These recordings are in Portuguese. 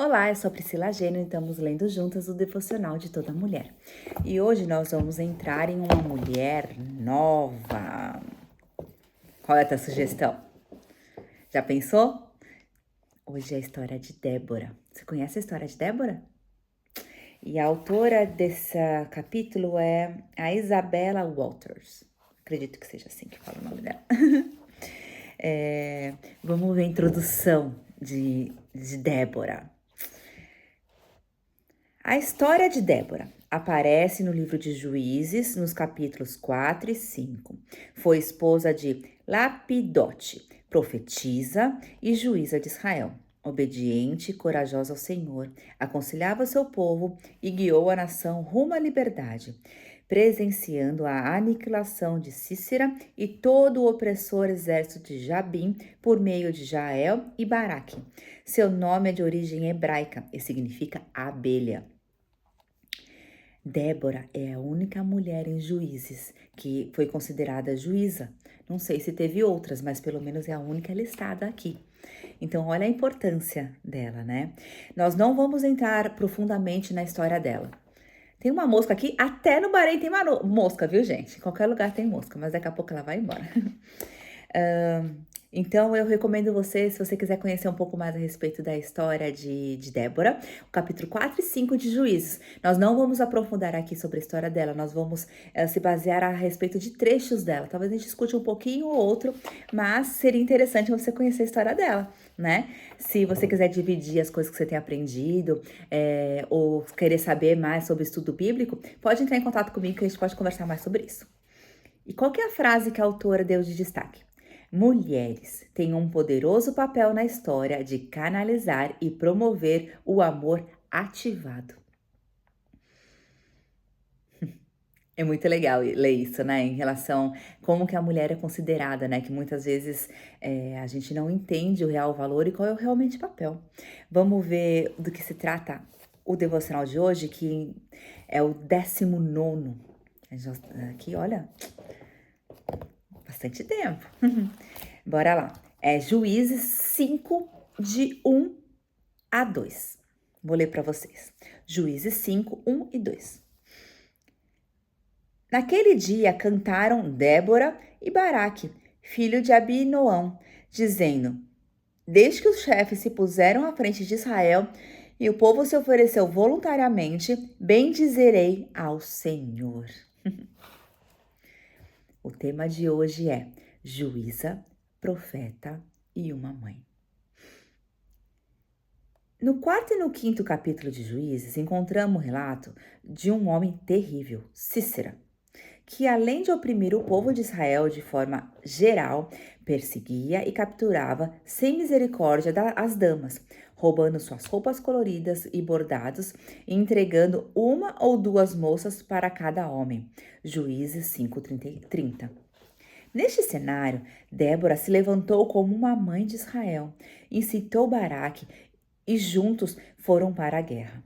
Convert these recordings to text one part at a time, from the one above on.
Olá, eu sou a Priscila Gênio e estamos lendo juntas o Devocional de Toda Mulher. E hoje nós vamos entrar em uma mulher nova. Qual é a tua sugestão? Já pensou? Hoje é a história de Débora. Você conhece a história de Débora? E a autora desse capítulo é a Isabella Walters. Acredito que seja assim que fala o nome dela. Vamos ver a introdução de Débora. A história de Débora aparece no livro de Juízes, nos capítulos 4 e 5. Foi esposa de Lapidote, profetisa e juíza de Israel. Obediente e corajosa ao Senhor, aconselhava seu povo e guiou a nação rumo à liberdade, presenciando a aniquilação de Cícera e todo o opressor exército de Jabim por meio de Jael e Baraque. Seu nome é de origem hebraica e significa abelha. Débora é a única mulher em Juízes que foi considerada juíza. Não sei se teve outras, mas pelo menos é a única listada aqui. Então, olha a importância dela, né? Nós não vamos entrar profundamente na história dela. Tem uma mosca aqui, até no Bahrein tem uma mosca, viu, gente? Em qualquer lugar tem mosca, mas daqui a pouco ela vai embora. Então, eu recomendo você, se você quiser conhecer um pouco mais a respeito da história de Débora, o capítulo 4 e 5 de Juízes. Nós não vamos aprofundar aqui sobre a história dela, nós vamos se basear a respeito de trechos dela. Talvez a gente escute um pouquinho ou outro, mas seria interessante você conhecer a história dela, né? Se você quiser dividir as coisas que você tem aprendido, ou querer saber mais sobre o estudo bíblico, pode entrar em contato comigo que a gente pode conversar mais sobre isso. E qual que é a frase que a autora deu de destaque? Mulheres têm um poderoso papel na história de canalizar e promover o amor ativado. É muito legal ler isso, né? Em relação a como que a mulher é considerada, né? Que muitas vezes a gente não entende o real valor e qual é o realmente papel. Vamos ver do que se trata o devocional de hoje, que é o 19º. Aqui, olha, bastante tempo. Bora lá. É Juízes 5, de 1 a 2. Vou ler para vocês. Juízes 5, 1 e 2. Naquele dia cantaram Débora e Baraque, filho de Abinoão, dizendo: Desde que os chefes se puseram à frente de Israel e o povo se ofereceu voluntariamente, bendizerei ao Senhor. O tema de hoje é juíza, profeta e uma mãe. No quarto e no quinto capítulo de Juízes, encontramos o relato de um homem terrível, Cícera, que além de oprimir o povo de Israel de forma geral, perseguia e capturava sem misericórdia as damas, roubando suas roupas coloridas e bordados e entregando uma ou duas moças para cada homem. Juízes 5:30. Neste cenário, Débora se levantou como uma mãe de Israel, incitou Baraque e juntos foram para a guerra.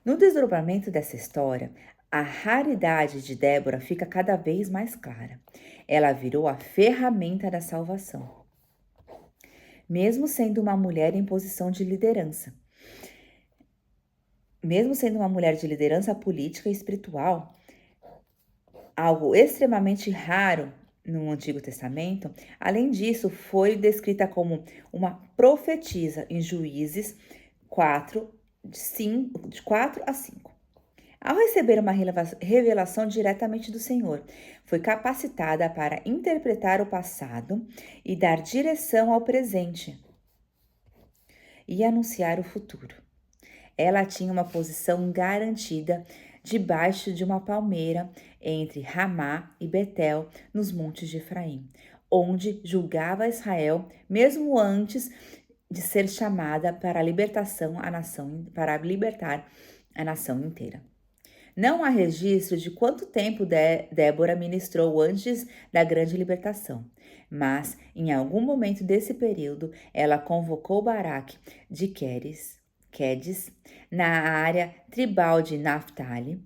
No desdobramento dessa história, a raridade de Débora fica cada vez mais clara. Ela virou a ferramenta da salvação, mesmo sendo uma mulher em posição de liderança. Mesmo sendo uma mulher de liderança política e espiritual, algo extremamente raro no Antigo Testamento, além disso, foi descrita como uma profetisa em Juízes 4, de 4 a 5. Ao receber uma revelação diretamente do Senhor, foi capacitada para interpretar o passado e dar direção ao presente e anunciar o futuro. Ela tinha uma posição garantida debaixo de uma palmeira entre Ramá e Betel, nos montes de Efraim, onde julgava Israel, mesmo antes de ser chamada para para libertar a nação inteira. Não há registro de quanto tempo Débora ministrou antes da grande libertação, mas em algum momento desse período ela convocou Baraque de Quedes, na área tribal de Naphtali.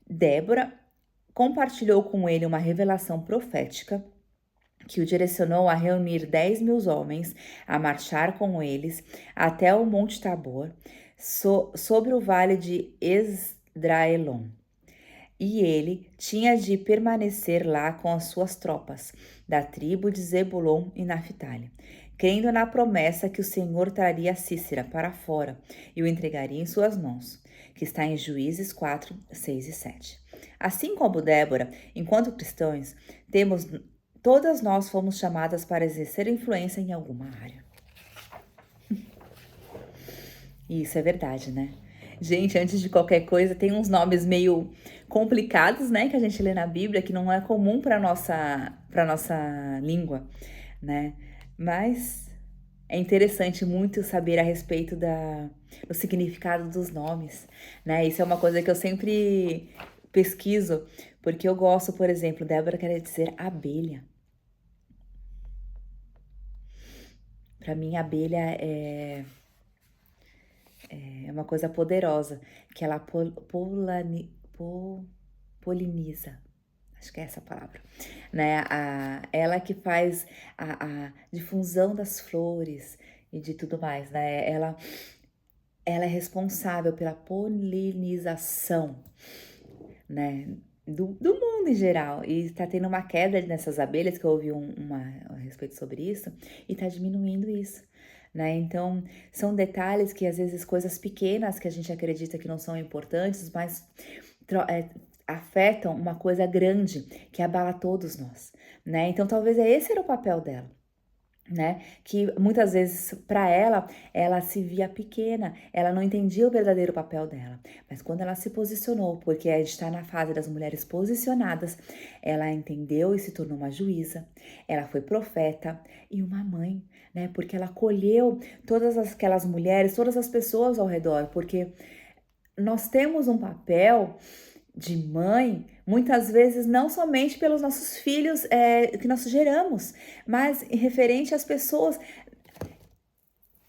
Débora compartilhou com ele uma revelação profética que o direcionou a reunir 10.000 homens, a marchar com eles até o Monte Tabor, sobre o vale de Esdraelon. E ele tinha de permanecer lá com as suas tropas, da tribo de Zebulon e Naphtali, crendo na promessa que o Senhor traria Sísera para fora e o entregaria em suas mãos, que está em Juízes 4, 6 e 7. Assim como Débora, enquanto cristãos, todas nós fomos chamadas para exercer influência em alguma área. E isso é verdade, né? Gente, antes de qualquer coisa, tem uns nomes meio complicados, né, que a gente lê na Bíblia, que não é comum para nossa língua, né? Mas é interessante muito saber a respeito do significado dos nomes, né? Isso é uma coisa que eu sempre pesquiso, porque eu gosto, por exemplo, Débora quer dizer abelha. Para mim, abelha é uma coisa poderosa, que ela poliniza. Acho que é essa a palavra, né? Ela que faz a difusão das flores e de tudo mais, né? Ela é responsável pela polinização, né? Do mundo em geral. E tá tendo uma queda nessas abelhas, que eu ouvi a respeito sobre isso, e tá diminuindo isso. Né? Então, são detalhes que às vezes coisas pequenas que a gente acredita que não são importantes, mas afetam uma coisa grande que abala todos nós, né? Então, talvez esse era o papel dela, né? Que muitas vezes para ela se via pequena, ela não entendia o verdadeiro papel dela. Mas quando ela se posicionou, porque a gente está na fase das mulheres posicionadas, ela entendeu e se tornou uma juíza. Ela foi profeta e uma mãe, né? Porque ela acolheu todas aquelas mulheres, todas as pessoas ao redor, porque nós temos um papel de mãe, muitas vezes não somente pelos nossos filhos que nós geramos, mas referente às pessoas.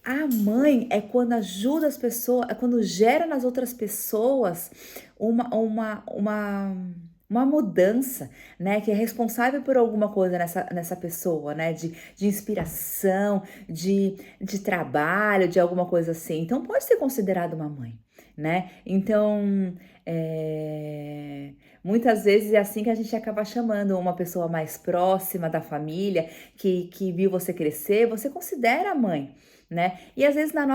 A mãe é quando ajuda as pessoas, é quando gera nas outras pessoas uma mudança, né? Que é responsável por alguma coisa nessa pessoa, né? De inspiração, de trabalho, de alguma coisa assim. Então pode ser considerado uma mãe, né? Então, muitas vezes é assim que a gente acaba chamando uma pessoa mais próxima da família, que viu você crescer, você considera a mãe, né? E às vezes na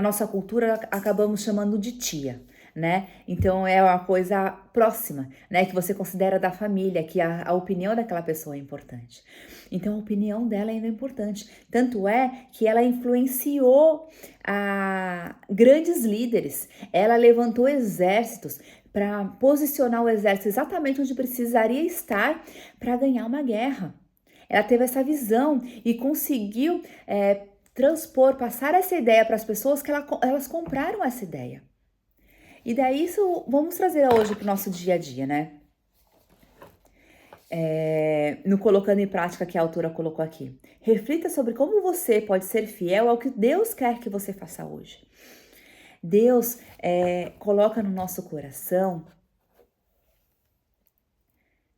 nossa cultura acabamos chamando de tia, né? Então é uma coisa próxima, né? Que você considera da família, que a opinião daquela pessoa é importante. Então a opinião dela ainda é importante. Tanto é que ela influenciou grandes líderes. Ela levantou exércitos para posicionar o exército exatamente onde precisaria estar para ganhar uma guerra. Ela teve essa visão e conseguiu transpor, passar essa ideia para as pessoas que elas compraram essa ideia. E daí isso vamos trazer hoje para o nosso dia a dia, né? No colocando em prática que a autora colocou aqui. Reflita sobre como você pode ser fiel ao que Deus quer que você faça hoje. Deus coloca no nosso coração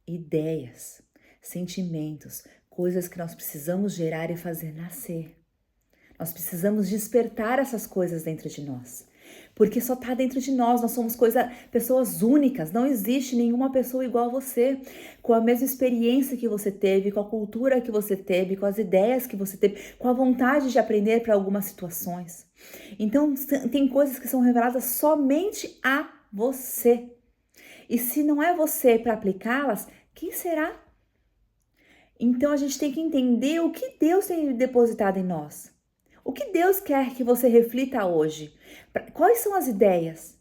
ideias, sentimentos, coisas que nós precisamos gerar e fazer nascer. Nós precisamos despertar essas coisas dentro de nós. Porque só está dentro de nós, nós somos pessoas únicas, não existe nenhuma pessoa igual a você, com a mesma experiência que você teve, com a cultura que você teve, com as ideias que você teve, com a vontade de aprender para algumas situações. Então, tem coisas que são reveladas somente a você. E se não é você para aplicá-las, quem será? Então, a gente tem que entender o que Deus tem depositado em nós. O que Deus quer que você reflita hoje? Quais são as ideias?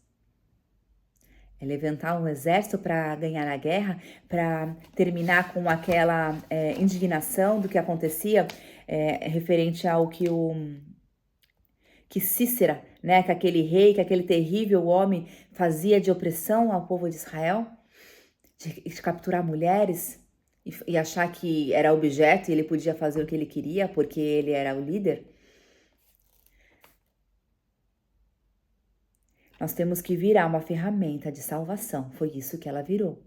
É levantar um exército para ganhar a guerra, para terminar com aquela indignação do que acontecia referente ao que Cícera, né, que aquele rei, que aquele terrível homem fazia de opressão ao povo de Israel, de capturar mulheres e achar que era objeto e ele podia fazer o que ele queria porque ele era o líder. Nós temos que virar uma ferramenta de salvação. Foi isso que ela virou.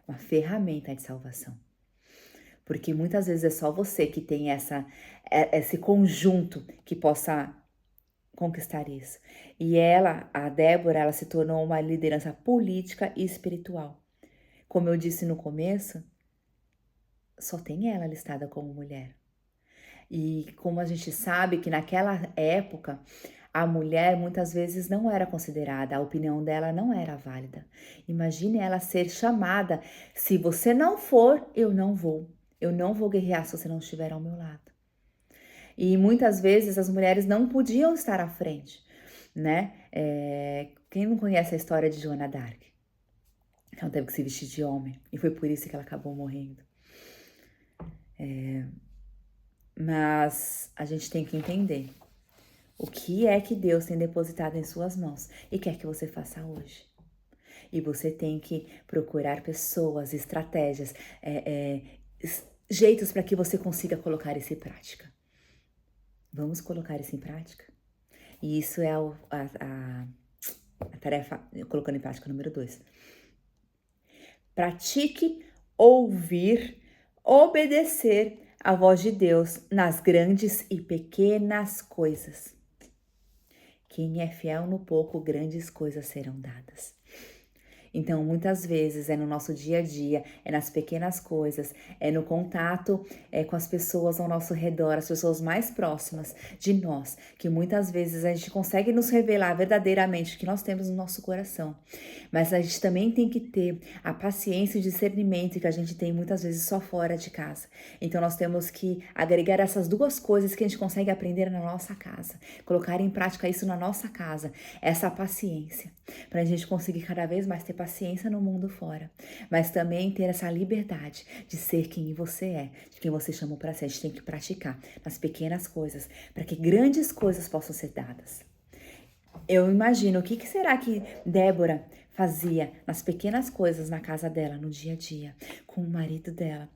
Uma ferramenta de salvação. porque muitas vezes é só você que tem esse conjunto que possa conquistar isso. E ela, a Débora, ela se tornou uma liderança política e espiritual. Como eu disse no começo, só tem ela listada como mulher. E como a gente sabe que naquela época a mulher muitas vezes não era considerada, a opinião dela não era válida. Imagine ela ser chamada: se você não for, eu não vou. Eu não vou guerrear se você não estiver ao meu lado. E muitas vezes as mulheres não podiam estar à frente, né? Quem não conhece a história de Joana d'Arc? Ela teve que se vestir de homem e foi por isso que ela acabou morrendo. Mas a gente tem que entender o que é que Deus tem depositado em suas mãos e quer que você faça hoje. E você tem que procurar pessoas, estratégias, jeitos para que você consiga colocar isso em prática. Vamos colocar isso em prática? E isso é a tarefa, colocando em prática número 2. Pratique ouvir, obedecer a voz de Deus nas grandes e pequenas coisas. Quem é fiel no pouco, grandes coisas serão dadas. Então, muitas vezes é no nosso dia a dia, é nas pequenas coisas, é no contato com as pessoas ao nosso redor, as pessoas mais próximas de nós, que muitas vezes a gente consegue nos revelar verdadeiramente o que nós temos no nosso coração. Mas a gente também tem que ter a paciência e o discernimento que a gente tem muitas vezes só fora de casa. Então, nós temos que agregar essas duas coisas que a gente consegue aprender na nossa casa, colocar em prática isso na nossa casa, essa paciência, para a gente conseguir cada vez mais ter paciência no mundo fora, mas também ter essa liberdade de ser quem você é, de quem você chamou para ser. A gente tem que praticar nas pequenas coisas, para que grandes coisas possam ser dadas. Eu imagino o que será que Débora fazia nas pequenas coisas na casa dela, no dia a dia, com o marido dela.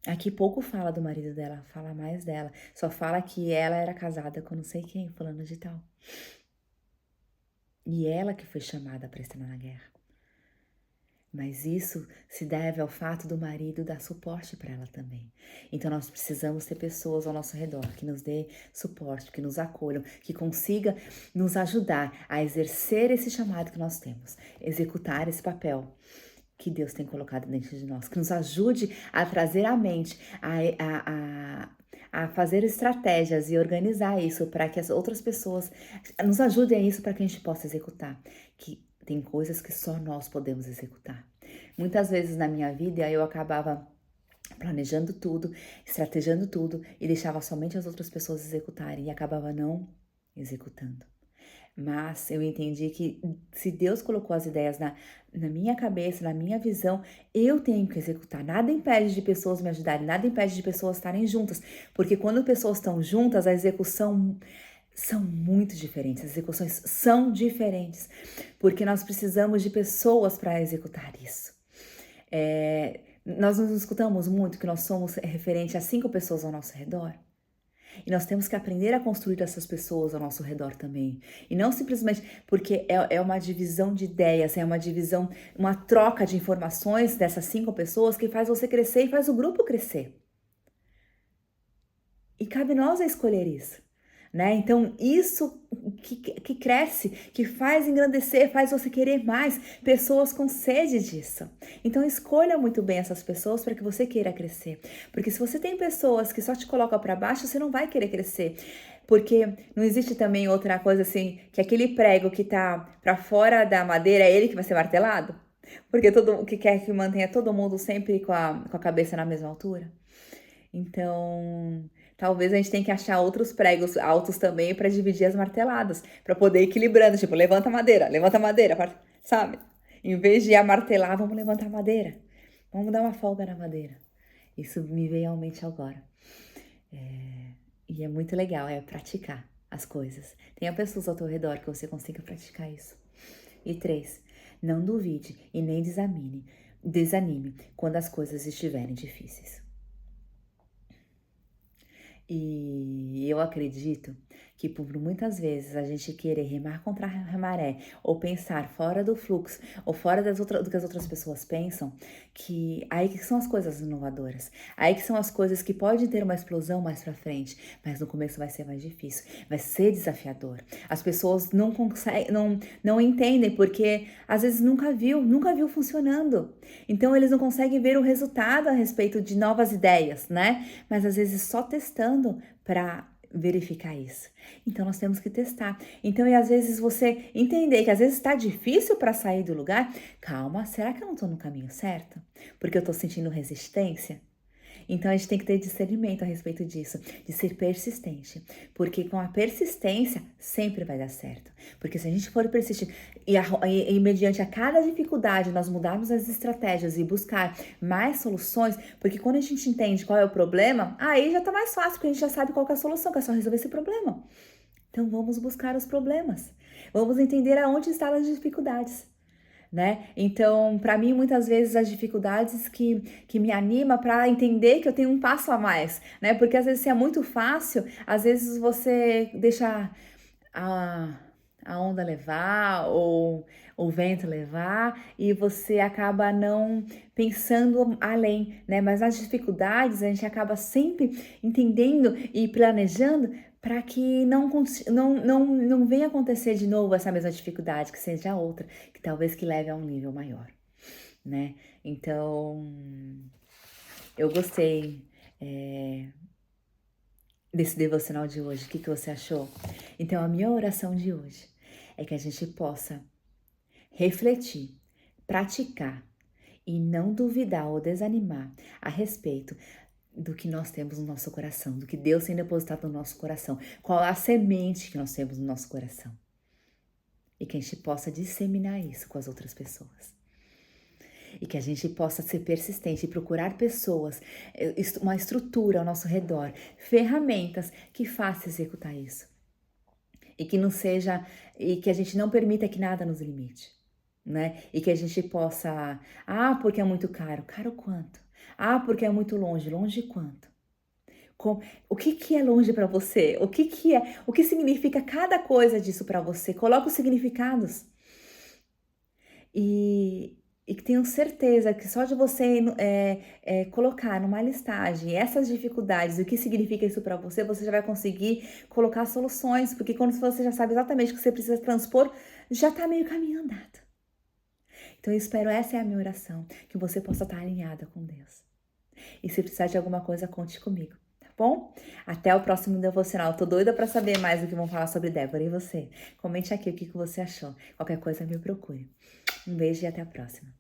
Aqui pouco fala do marido dela, fala mais dela. Só fala que ela era casada com não sei quem, fulano de tal. E ela que foi chamada para estar na guerra. Mas isso se deve ao fato do marido dar suporte para ela também. Então nós precisamos ter pessoas ao nosso redor que nos dê suporte, que nos acolham, que consiga nos ajudar a exercer esse chamado que nós temos, executar esse papel que Deus tem colocado dentro de nós, que nos ajude a trazer à mente, a fazer estratégias e organizar isso para que as outras pessoas nos ajudem a isso para que a gente possa executar. Que tem coisas que só nós podemos executar. Muitas vezes na minha vida eu acabava planejando tudo, estrategando tudo e deixava somente as outras pessoas executarem e acabava não executando. Mas eu entendi que se Deus colocou as ideias na minha cabeça, na minha visão, eu tenho que executar. Nada impede de pessoas me ajudarem, nada impede de pessoas estarem juntas. Porque quando pessoas estão juntas, a execução são muito diferentes, as execuções são diferentes. Porque nós precisamos de pessoas para executar isso. Nós nos escutamos muito que nós somos referente a 5 pessoas ao nosso redor. E nós temos que aprender a construir essas pessoas ao nosso redor também. E não simplesmente porque é uma divisão de ideias, é uma divisão, uma troca de informações dessas 5 pessoas que faz você crescer e faz o grupo crescer. E cabe nós a escolher isso, né? Então, isso que cresce, que faz engrandecer, faz você querer mais, pessoas com sede disso. Então, escolha muito bem essas pessoas para que você queira crescer. Porque se você tem pessoas que só te colocam para baixo, você não vai querer crescer. Porque não existe também outra coisa assim, que aquele prego que tá para fora da madeira é ele que vai ser martelado? Porque todo que quer que mantenha todo mundo sempre com a cabeça na mesma altura. Então, talvez a gente tenha que achar outros pregos altos também para dividir as marteladas, para poder ir equilibrando, tipo, levanta a madeira, sabe? Em vez de amartelar, vamos levantar a madeira. Vamos dar uma folga na madeira. Isso me veio à mente agora. E é muito legal, praticar as coisas. Tenha pessoas ao teu redor que você consiga praticar isso. E 3, não duvide e nem desanime quando as coisas estiverem difíceis. E eu acredito que por muitas vezes a gente querer remar contra a maré, ou pensar fora do fluxo, ou fora do que as outras pessoas pensam, que aí que são as coisas inovadoras. Aí que são as coisas que podem ter uma explosão mais pra frente, mas no começo vai ser mais difícil, vai ser desafiador. As pessoas não conseguem, não entendem porque às vezes nunca viu funcionando. Então eles não conseguem ver o resultado a respeito de novas ideias, né? Mas às vezes só testando para verificar isso. Então nós temos que testar. Então, e às vezes você entender que às vezes está difícil para sair do lugar, calma, será que eu não estou no caminho certo? Porque eu estou sentindo resistência? Então a gente tem que ter discernimento a respeito disso, de ser persistente, porque com a persistência sempre vai dar certo. Porque se a gente for persistir e mediante a cada dificuldade nós mudarmos as estratégias e buscar mais soluções, porque quando a gente entende qual é o problema, aí já tá mais fácil, porque a gente já sabe qual que é a solução, que é só resolver esse problema. Então vamos buscar os problemas, vamos entender aonde estão as dificuldades. Né? Então, para mim, muitas vezes as dificuldades que me anima para entender que eu tenho um passo a mais, né? Porque às vezes se é muito fácil, às vezes você deixa a, a onda levar ou o vento levar e você acaba não pensando além, né? Mas nas dificuldades a gente acaba sempre entendendo e planejando para que não venha acontecer de novo essa mesma dificuldade, que seja outra, que talvez que leve a um nível maior, né? Então, eu gostei desse devocional de hoje. O que você achou? Então, a minha oração de hoje é que a gente possa refletir, praticar e não duvidar ou desanimar a respeito do que nós temos no nosso coração, do que Deus tem depositado no nosso coração, qual a semente que nós temos no nosso coração. E que a gente possa disseminar isso com as outras pessoas. E que a gente possa ser persistente e procurar pessoas, uma estrutura ao nosso redor, ferramentas que façam executar isso. E que não seja, e que a gente não permita que nada nos limite, né? E que a gente possa, porque é muito caro. Caro quanto? Porque é muito longe. Longe quanto? O que é longe para você? O que significa cada coisa disso para você? Coloca os significados. E que tenho certeza que só de você colocar numa listagem essas dificuldades, o que significa isso para você, você já vai conseguir colocar soluções, porque quando você já sabe exatamente o que você precisa transpor, já está meio caminho andado. Então eu espero, essa é a minha oração, que você possa estar alinhada com Deus. E se precisar de alguma coisa, conte comigo, tá bom? Até o próximo devocional. Tô doida para saber mais do que vão falar sobre Débora e você. Comente aqui o que você achou. Qualquer coisa me procure. Um beijo e até a próxima.